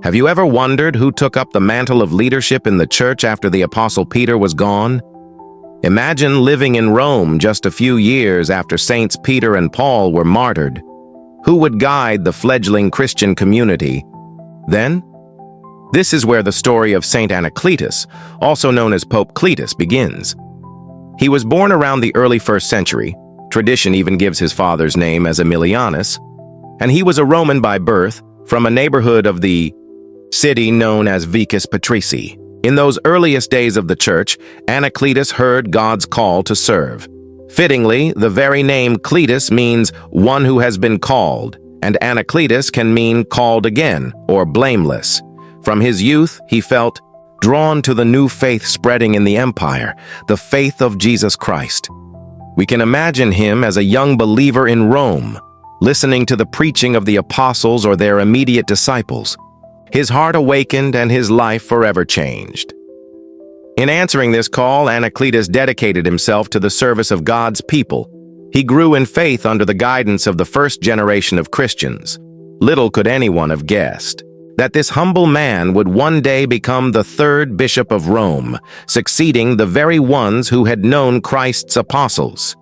Have you ever wondered who took up the mantle of leadership in the church after the Apostle Peter was gone? Imagine living in Rome just a few years after Saints Peter and Paul were martyred. Who would guide the fledgling Christian community then? This is where the story of Saint Anacletus, also known as Pope Cletus, begins. He was born around the early 1st century. Tradition even gives his father's name as Emilianus, and he was a Roman by birth from a neighborhood of the city known as Vicus Patrici. In those earliest days of the church, Anacletus heard God's call to serve. Fittingly, the very name Cletus means one who has been called, and Anacletus can mean called again or blameless. From his youth, he felt drawn to the new faith spreading in the empire, the faith of Jesus Christ. We can imagine him as a young believer in Rome, listening to the preaching of the apostles or their immediate disciples. His heart awakened and his life forever changed. In answering this call, Anacletus dedicated himself to the service of God's people. He grew in faith under the guidance of the first generation of Christians. Little could anyone have guessed that this humble man would one day become the 3rd bishop of Rome, succeeding the very ones who had known Christ's apostles.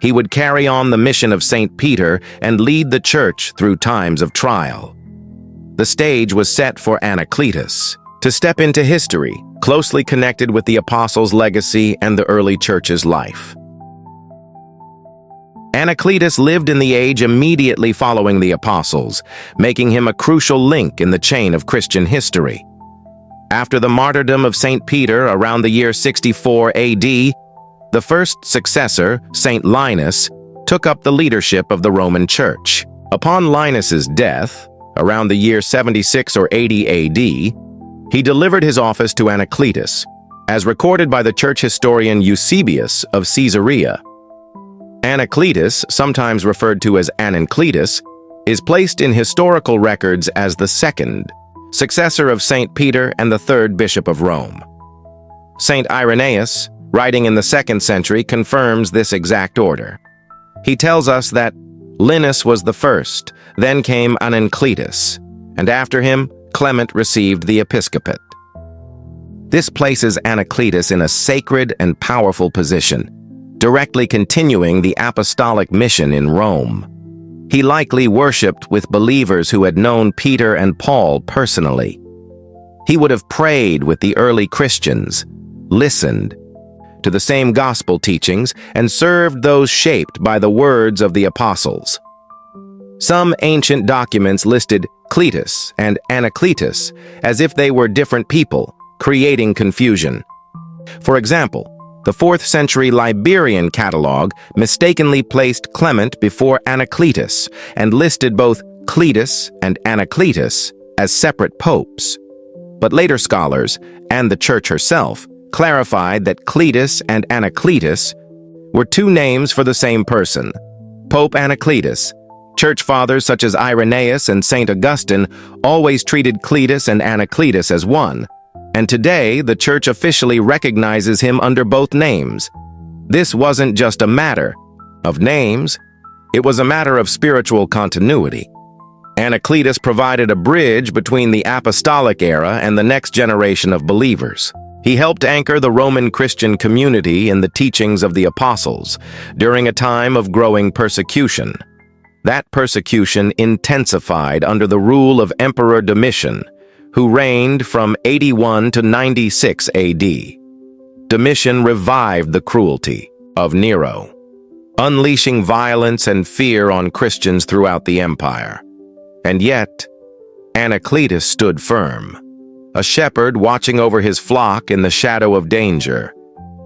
He would carry on the mission of Saint Peter and lead the church through times of trial. The stage was set for Anacletus to step into history, closely connected with the apostles' legacy and the early church's life. Anacletus lived in the age immediately following the apostles, making him a crucial link in the chain of Christian history. After the martyrdom of Saint Peter around the year 64 AD, the first successor, Saint Linus, took up the leadership of the Roman Church. Upon Linus's death, around the year 76 or 80 AD, he delivered his office to Anacletus, as recorded by the church historian Eusebius of Caesarea. Anacletus, sometimes referred to as Anacletus, is placed in historical records as the 2nd successor of Saint Peter and the 3rd bishop of Rome. Saint Irenaeus, writing in the 2nd century, confirms this exact order. He tells us that Linus was the first, then came Anacletus, and after him, Clement received the episcopate. This places Anacletus in a sacred and powerful position, directly continuing the apostolic mission in Rome. He likely worshipped with believers who had known Peter and Paul personally. He would have prayed with the early Christians, listened to the same gospel teachings, and served those shaped by the words of the apostles. Some ancient documents listed Cletus and Anacletus as if they were different people, creating confusion. For example, the 4th century Liberian catalog mistakenly placed Clement before Anacletus and listed both Cletus and Anacletus as separate popes. But later scholars, and the Church herself, clarified that Cletus and Anacletus were two names for the same person. Pope Anacletus. Church fathers such as Irenaeus and Saint Augustine always treated Cletus and Anacletus as one, and today the Church officially recognizes him under both names. This wasn't just a matter of names, it was a matter of spiritual continuity. Anacletus provided a bridge between the Apostolic era and the next generation of believers. He helped anchor the Roman Christian community in the teachings of the apostles during a time of growing persecution. That persecution intensified under the rule of Emperor Domitian, who reigned from 81 to 96 AD. Domitian revived the cruelty of Nero, unleashing violence and fear on Christians throughout the empire. And yet, Anacletus stood firm. A shepherd watching over his flock in the shadow of danger,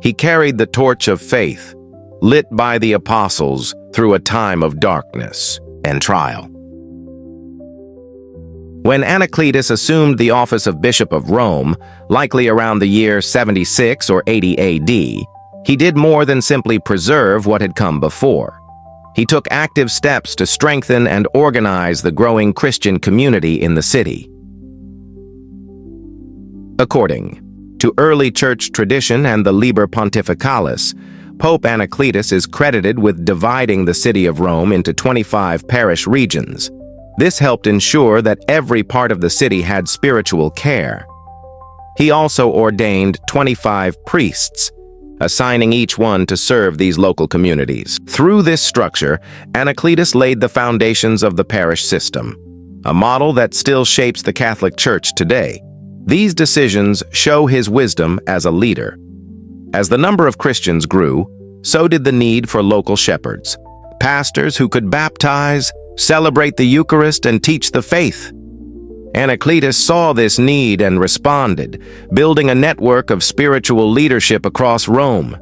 he carried the torch of faith, lit by the apostles through a time of darkness and trial. When Anacletus assumed the office of Bishop of Rome, likely around the year 76 or 80 AD, he did more than simply preserve what had come before. He took active steps to strengthen and organize the growing Christian community in the city. According to early church tradition and the Liber Pontificalis, Pope Anacletus is credited with dividing the city of Rome into 25 parish regions. This helped ensure that every part of the city had spiritual care. He also ordained 25 priests, assigning each one to serve these local communities. Through this structure, Anacletus laid the foundations of the parish system, a model that still shapes the Catholic Church today. These decisions show his wisdom as a leader. As the number of Christians grew, so did the need for local shepherds, pastors who could baptize, celebrate the Eucharist, and teach the faith. Anacletus saw this need and responded, building a network of spiritual leadership across Rome.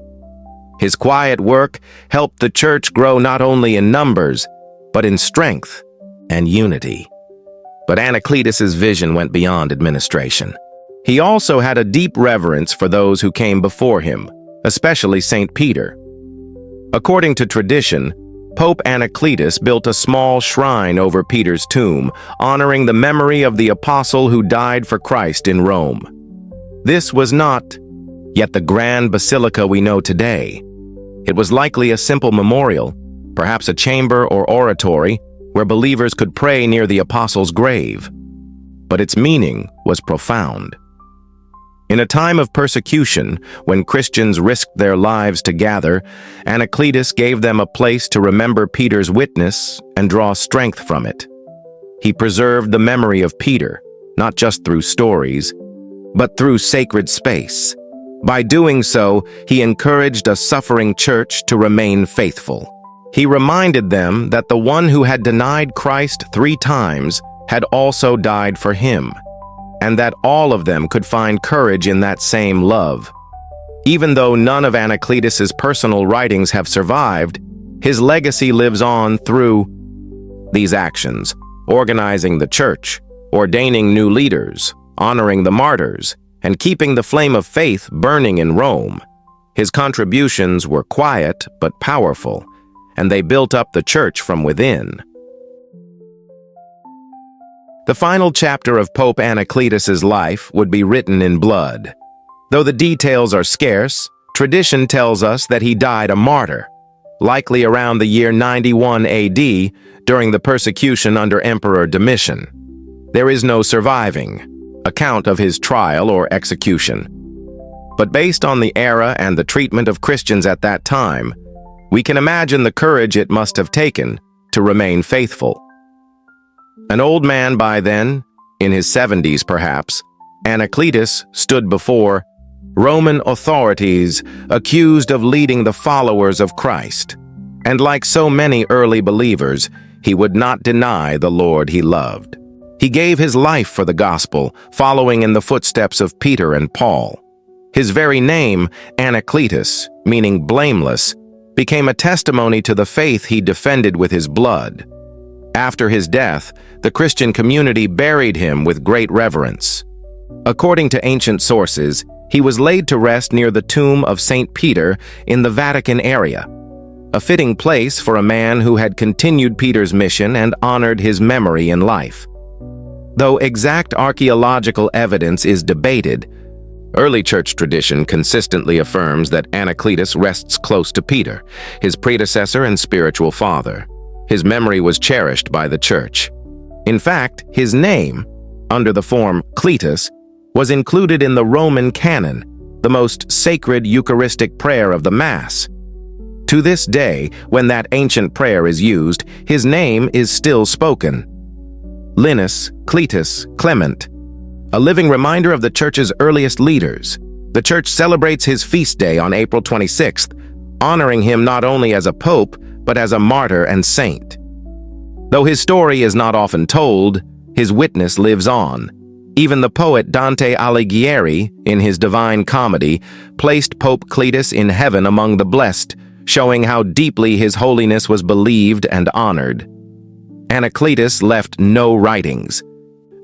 His quiet work helped the Church grow not only in numbers, but in strength and unity. But Anacletus's vision went beyond administration. He also had a deep reverence for those who came before him, especially Saint Peter. According to tradition, Pope Anacletus built a small shrine over Peter's tomb, honoring the memory of the apostle who died for Christ in Rome. This was not yet the grand basilica we know today. It was likely a simple memorial, perhaps a chamber or oratory, where believers could pray near the apostle's grave. But its meaning was profound. In a time of persecution, when Christians risked their lives to gather, Anacletus gave them a place to remember Peter's witness and draw strength from it. He preserved the memory of Peter, not just through stories, but through sacred space. By doing so, he encouraged a suffering church to remain faithful. He reminded them that the one who had denied Christ 3 times had also died for him, and that all of them could find courage in that same love. Even though none of Anacletus's personal writings have survived, his legacy lives on through these actions: organizing the church, ordaining new leaders, honoring the martyrs, and keeping the flame of faith burning in Rome. His contributions were quiet but powerful, and they built up the church from within. The final chapter of Pope Anacletus's life would be written in blood. Though the details are scarce, tradition tells us that he died a martyr, likely around the year 91 AD during the persecution under Emperor Domitian. There is no surviving account of his trial or execution. But based on the era and the treatment of Christians at that time, we can imagine the courage it must have taken to remain faithful. An old man by then, in his 70s perhaps, Anacletus stood before Roman authorities accused of leading the followers of Christ. And like so many early believers, he would not deny the Lord he loved. He gave his life for the gospel, following in the footsteps of Peter and Paul. His very name, Anacletus, meaning blameless, became a testimony to the faith he defended with his blood. After his death, the Christian community buried him with great reverence. According to ancient sources, he was laid to rest near the tomb of Saint Peter in the Vatican area, a fitting place for a man who had continued Peter's mission and honored his memory in life. Though exact archaeological evidence is debated, early church tradition consistently affirms that Anacletus rests close to Peter, his predecessor and spiritual father. His memory was cherished by the church. In fact, his name, under the form Cletus, was included in the Roman canon, the most sacred Eucharistic prayer of the Mass. To this day, when that ancient prayer is used, his name is still spoken. Linus, Cletus, Clement, a living reminder of the Church's earliest leaders. The Church celebrates his feast day on April 26th, honoring him not only as a pope, but as a martyr and saint. Though his story is not often told, his witness lives on. Even the poet Dante Alighieri, in his Divine Comedy, placed Pope Cletus in heaven among the blessed, showing how deeply his holiness was believed and honored. Anacletus left no writings,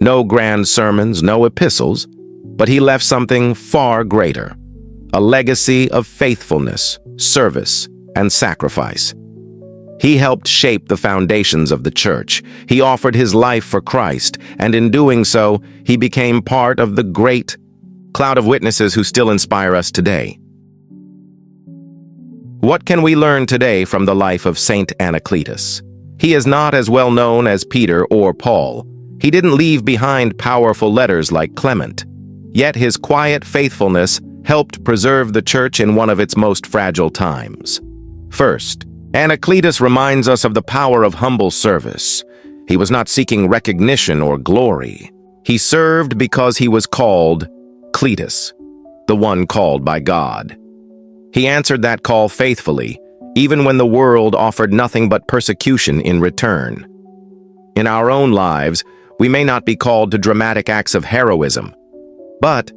no grand sermons, no epistles, but he left something far greater: a legacy of faithfulness, service, and sacrifice. He helped shape the foundations of the Church. He offered his life for Christ, and in doing so, he became part of the great cloud of witnesses who still inspire us today. What can we learn today from the life of Saint Anacletus? He is not as well known as Peter or Paul. He didn't leave behind powerful letters like Clement. Yet his quiet faithfulness helped preserve the church in one of its most fragile times. First, Anacletus reminds us of the power of humble service. He was not seeking recognition or glory. He served because he was called Cletus, the one called by God. He answered that call faithfully, even when the world offered nothing but persecution in return. In our own lives, we may not be called to dramatic acts of heroism, but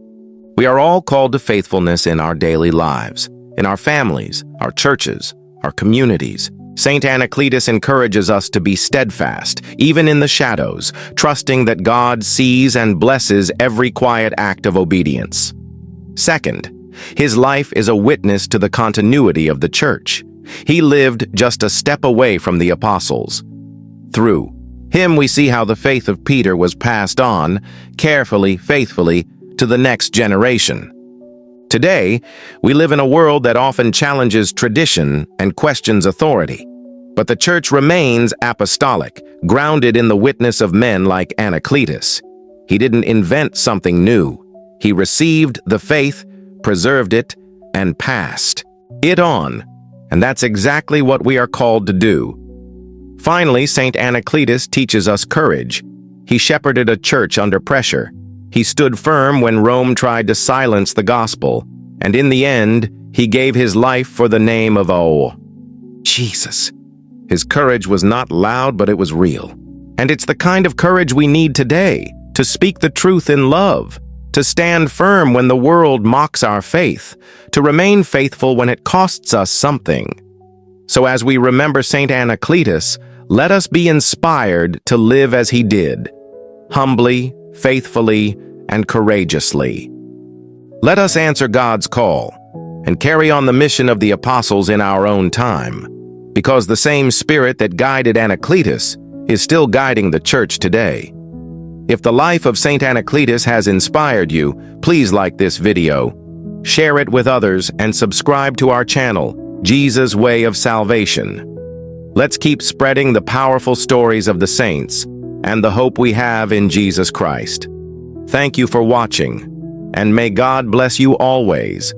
we are all called to faithfulness in our daily lives, in our families, our churches, our communities. Saint Anacletus encourages us to be steadfast, even in the shadows, trusting that God sees and blesses every quiet act of obedience. Second, his life is a witness to the continuity of the church. He lived just a step away from the apostles. Through him, we see how the faith of Peter was passed on, carefully, faithfully, to the next generation. Today, we live in a world that often challenges tradition and questions authority. But the church remains apostolic, grounded in the witness of men like Anacletus. He didn't invent something new. He received the faith, preserved it, and passed it on. And that's exactly what we are called to do. Finally, Saint Anacletus teaches us courage. He shepherded a church under pressure. He stood firm when Rome tried to silence the gospel. And in the end, he gave his life for the name of Jesus. His courage was not loud, but it was real. And it's the kind of courage we need today, to speak the truth in love, to stand firm when the world mocks our faith, to remain faithful when it costs us something. So as we remember Saint Anacletus, let us be inspired to live as he did, humbly, faithfully, and courageously. Let us answer God's call and carry on the mission of the apostles in our own time, because the same spirit that guided Anacletus is still guiding the church today. If the life of Saint Anacletus has inspired you, please like this video, share it with others, and subscribe to our channel, Jesus' Way of Salvation. Let's keep spreading the powerful stories of the saints and the hope we have in Jesus Christ. Thank you for watching, and may God bless you always.